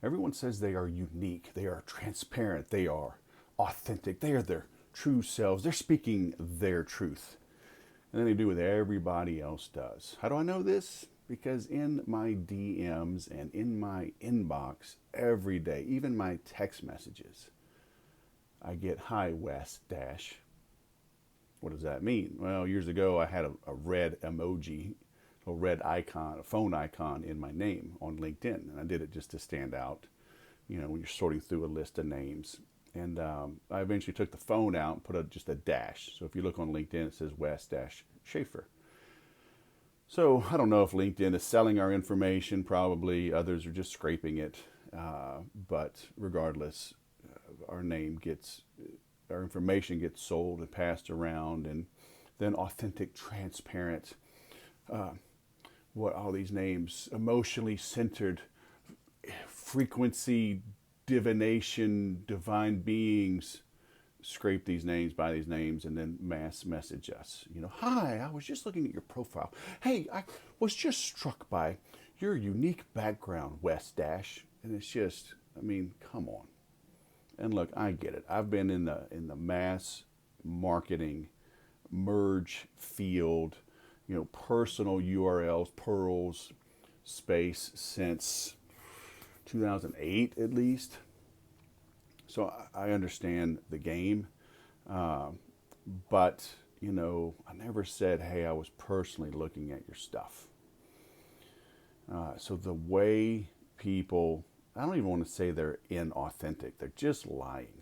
Everyone says they are unique, they are transparent, they are authentic, they are their true selves, they're speaking their truth. And then they do what everybody else does. How do I know this? Because in my DMs and in my inbox every day, even my text messages, I get hi West dash. What does that mean? Well, years ago I had a red emoji, a red icon, a phone icon in my name on LinkedIn, and I did it just to stand out. When you're sorting through a list of names, and I eventually took the phone out and put just a dash. So if you look on LinkedIn, it says West dash Schaefer. So I don't know if LinkedIn is selling our information. Probably others are just scraping it. But regardless, our name gets, our information gets sold and passed around, and then authentic, transparent, what all these names, emotionally centered, frequency, divination, divine beings scrape these names, buy these names, and then mass message us. Hi, I was just looking at your profile. Hey, I was just struck by your unique background, West Dash. And it's just, come on. And look, I get it. I've been in the mass marketing merge field, personal URLs, pearls space since 2008 at least. So I understand the game, but I never said, hey, I was personally looking at your stuff. So the way people, I don't even want to say they're inauthentic, they're just lying.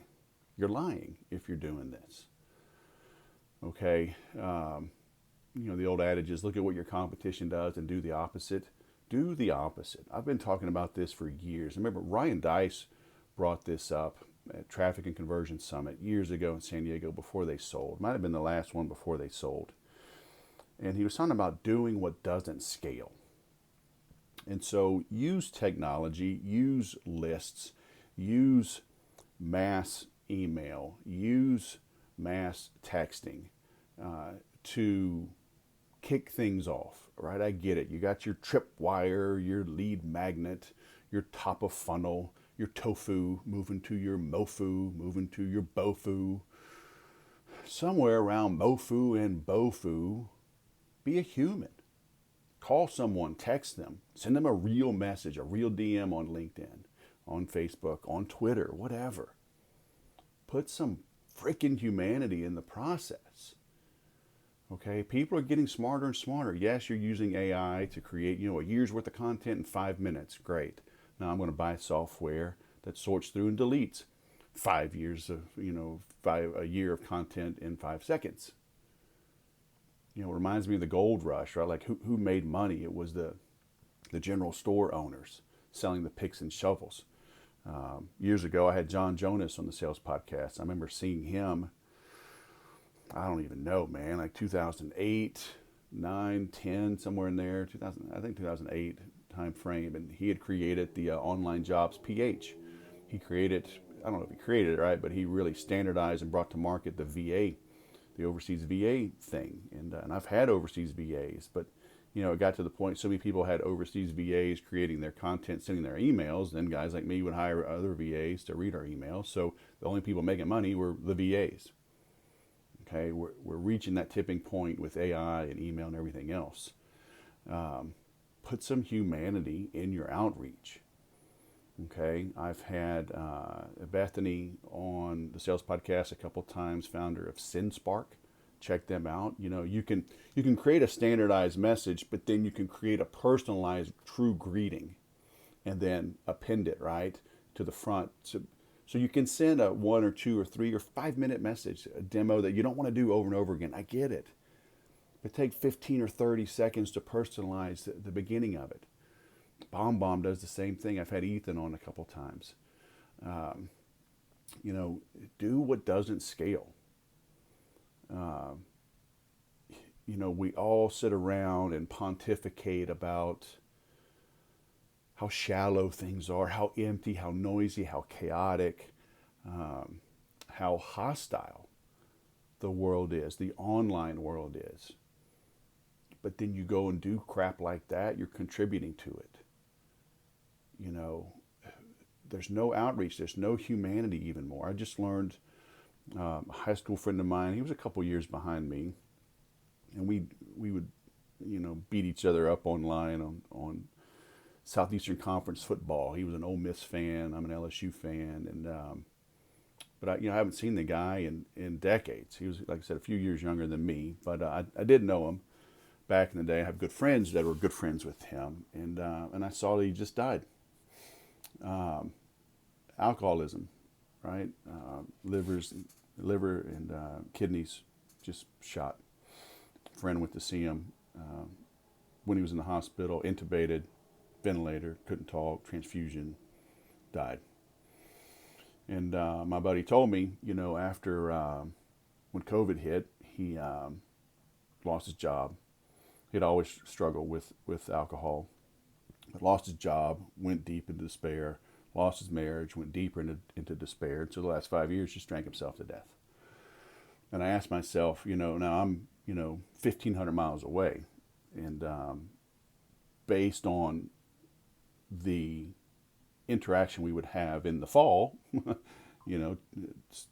You're lying if you're doing this. Okay, the old adage is look at what your competition does and do the opposite. Do the opposite. I've been talking about this for years. I remember Ryan Dice brought this up at Traffic and Conversion Summit years ago in San Diego before they sold. Might have been the last one before they sold. And he was talking about doing what doesn't scale. And so use technology, use lists, use mass email, use mass texting to kick things off, right? I get it. You got your tripwire, your lead magnet, your top of funnel, your tofu, moving to your mofu, moving to your bofu. Somewhere around mofu and bofu, be a human. Call someone, text them, send them a real message, a real DM on LinkedIn, on Facebook, on Twitter, whatever. Put some freaking humanity in the process. Okay, people are getting smarter and smarter. Yes, you're using AI to create, a year's worth of content in 5 minutes. Great. Now I'm going to buy software that sorts through and deletes 5 years of, a year of content in 5 seconds. It reminds me of the gold rush, right? Like who made money? It was the general store owners selling the picks and shovels. Years ago, I had John Jonas on the Sales Podcast. I remember seeing him, I don't even know, man, like 2008, 9, 10, somewhere in there, 2008 time frame. And he had created the Online Jobs PH. He created, I don't know if he created it, right, but he really standardized and brought to market the VA, the overseas VA thing. And I've had overseas VAs, but it got to the point so many people had overseas VAs creating their content, sending their emails. Then guys like me would hire other VAs to read our emails. So the only people making money were the VAs. Okay, we're reaching that tipping point with AI and email and everything else. Put some humanity in your outreach. Okay, I've had Bethany on the Sales Podcast a couple times, founder of SendSpark. Check them out. You can create a standardized message, but then you can create a personalized, true greeting, and then append it right to the front. So you can send a 1 or 2 or 3 or 5 minute message, a demo that you don't want to do over and over again. I get it, but take 15 or 30 seconds to personalize the beginning of it. BombBomb does the same thing. I've had Ethan on a couple times. Do what doesn't scale. We all sit around and pontificate about how shallow things are, how empty, how noisy, how chaotic, how hostile the world is, the online world is. But then you go and do crap like that, you're contributing to it. there's no outreach. There's no humanity even more. I just learned, a high school friend of mine, he was a couple years behind me, and we would, beat each other up online on Southeastern Conference football. He was an Ole Miss fan. I'm an LSU fan, and but I haven't seen the guy in decades. He was, like I said, a few years younger than me, but I did know him back in the day. I have good friends that were good friends with him, and I saw that he just died. Alcoholism, right? Liver and kidneys just shot. A friend went to see him when he was in the hospital, intubated, ventilator, couldn't talk, transfusion, died. And my buddy told me, after when COVID hit, he lost his job. He'd always struggled with alcohol, but lost his job, went deep into despair, lost his marriage, went deeper into despair. And so the last 5 years, just drank himself to death. And I asked myself, now I'm, 1,500 miles away. And based on the interaction we would have in the fall,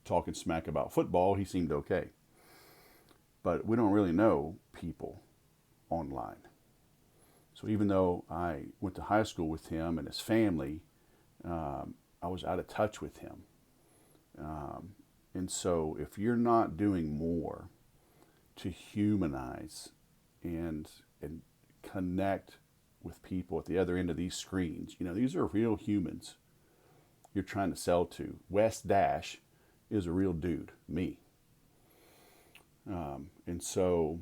talking smack about football, he seemed okay. But we don't really know people online. So even though I went to high school with him and his family, I was out of touch with him. And so if you're not doing more to humanize and connect with people at the other end of these screens, these are real humans you're trying to sell to. Wes Dash is a real dude, me. And so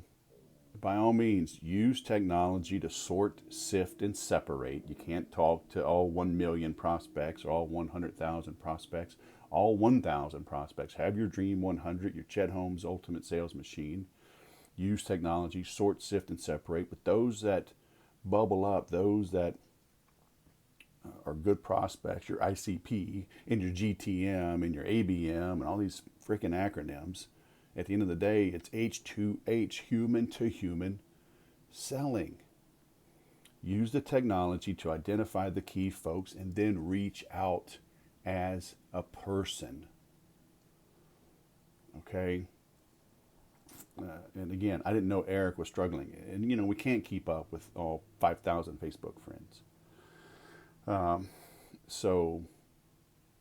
by all means, use technology to sort, sift, and separate. You can't talk to all 1 million prospects or all 100,000 prospects, all 1,000 prospects. Have your Dream 100, your Chet Holmes Ultimate Sales Machine. Use technology, sort, sift, and separate. But those that bubble up, those that are good prospects, your ICP and your GTM and your ABM and all these freaking acronyms, at the end of the day, it's H2H, human to human selling. Use the technology to identify the key folks and then reach out as a person. Okay? And again, I didn't know Eric was struggling. And, we can't keep up with all 5,000 Facebook friends. So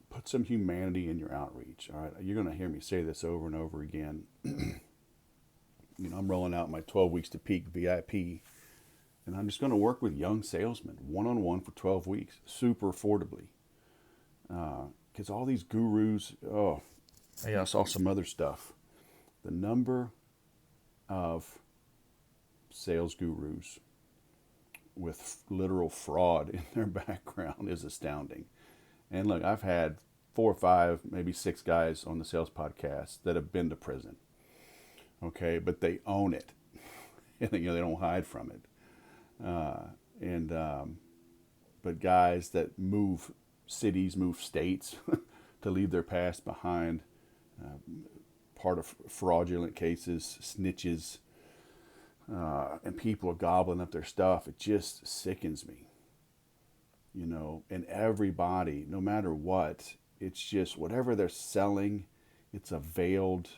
put some humanity in your outreach. All right, you're going to hear me say this over and over again. I'm rolling out my 12 weeks to peak VIP, and I'm just going to work with young salesmen one-on-one for 12 weeks, super affordably. Because all these gurus, I saw some other stuff. The number of sales gurus with literal fraud in their background is astounding. And look, I've had 4 or 5, maybe 6 guys on the sales podcast that have been to prison. Okay, but they own it. And they don't hide from it. But guys that move cities, move states to leave their past behind, part of fraudulent cases, snitches, and people are gobbling up their stuff. It just sickens me. And everybody, no matter what, it's just whatever they're selling, it's a veiled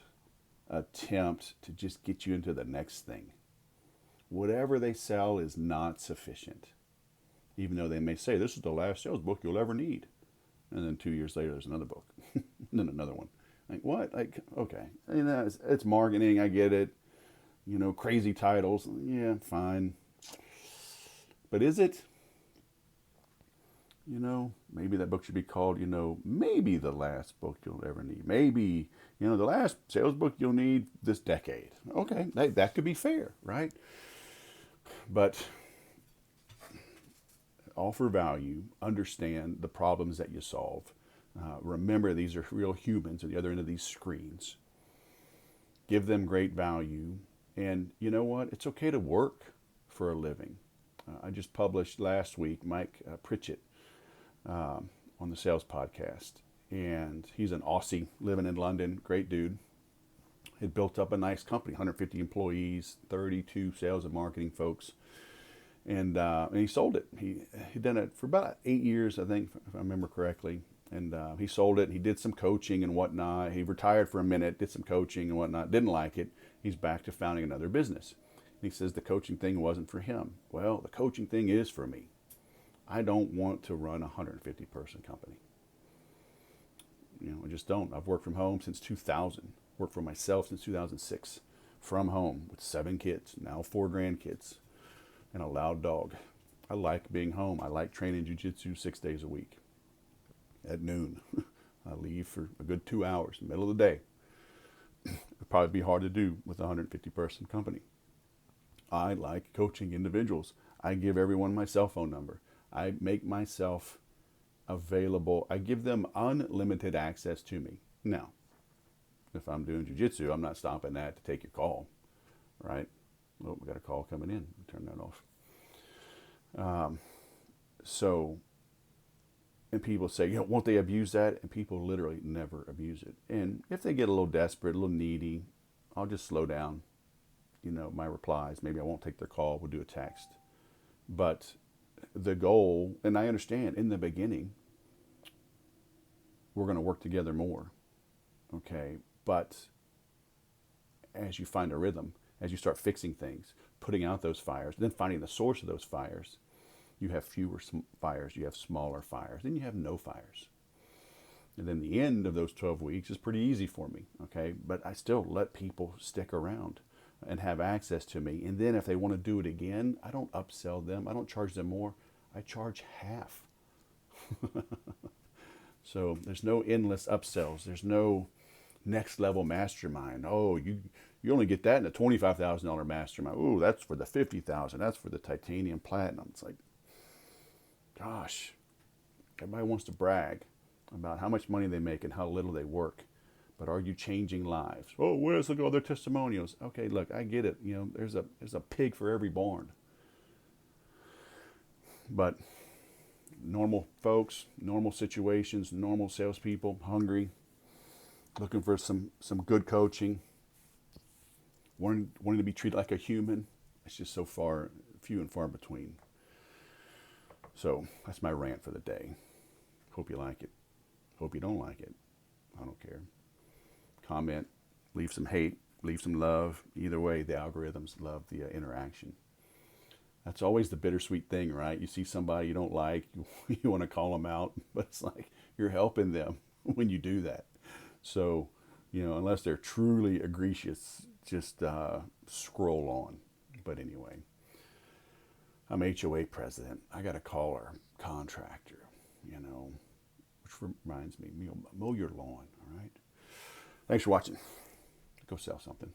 attempt to just get you into the next thing. Whatever they sell is not sufficient, even though they may say, this is the last sales book you'll ever need. And then 2 years later, there's another book, and then another one. Like, what? Like, okay. It's marketing, I get it. Crazy titles. Yeah, fine. But is it? Maybe that book should be called, maybe the last book you'll ever need. Maybe, the last sales book you'll need this decade. Okay, that could be fair, right? But offer value, understand the problems that you solve. Remember, these are real humans at the other end of these screens. Give them great value. And you know what? It's okay to work for a living. I just published last week Mike Pritchett on the Sales Podcast. And he's an Aussie living in London. Great dude. Had built up a nice company, 150 employees, 32 sales and marketing folks. And he sold it. He'd done it for about 8 years, I think, if I remember correctly. And he sold it. He did some coaching and whatnot. He retired for a minute, did some coaching and whatnot. Didn't like it. He's back to founding another business. And he says the coaching thing wasn't for him. Well, the coaching thing is for me. I don't want to run a 150-person company. I just don't. I've worked from home since 2000. Worked for myself since 2006. From home with 7 kids, now 4 grandkids, and a loud dog. I like being home. I like training jiu-jitsu 6 days a week. At noon, I leave for a good 2 hours in the middle of the day. It'd probably be hard to do with a 150-person company. I like coaching individuals. I give everyone my cell phone number. I make myself available. I give them unlimited access to me. Now, if I'm doing jiu-jitsu, I'm not stopping that to take your call, right? Oh, we got a call coming in. Turn that off. And people say, won't they abuse that? And people literally never abuse it. And if they get a little desperate, a little needy, I'll just slow down, my replies. Maybe I won't take their call. We'll do a text. But the goal, and I understand in the beginning, we're going to work together more. Okay. But as you find a rhythm, as you start fixing things, putting out those fires, then finding the source of those fires, you have fewer fires, you have smaller fires, then you have no fires. And then the end of those 12 weeks is pretty easy for me, okay? But I still let people stick around and have access to me. And then if they want to do it again, I don't upsell them. I don't charge them more. I charge half. So there's no endless upsells. There's no next level mastermind. Oh, you only get that in a $25,000 mastermind. Oh, that's for the $50,000. That's for the titanium platinum. It's like, gosh, everybody wants to brag about how much money they make and how little they work. But are you changing lives? Oh, where's all their testimonials? Okay, look, I get it. There's a pig for every barn. But normal folks, normal situations, normal salespeople, hungry, looking for some good coaching, wanting to be treated like a human. It's just so few and far between. So that's my rant for the day. Hope you like it. Hope you don't like it. I don't care. Comment, leave some hate, leave some love. Either way, the algorithms love the interaction. That's always the bittersweet thing, right? You see somebody you don't like, you want to call them out, but it's like you're helping them when you do that. So, unless they're truly egregious, just scroll on. But anyway, I'm HOA president. I got to call our contractor, which reminds me, mow your lawn, all right? Thanks for watching. Go sell something.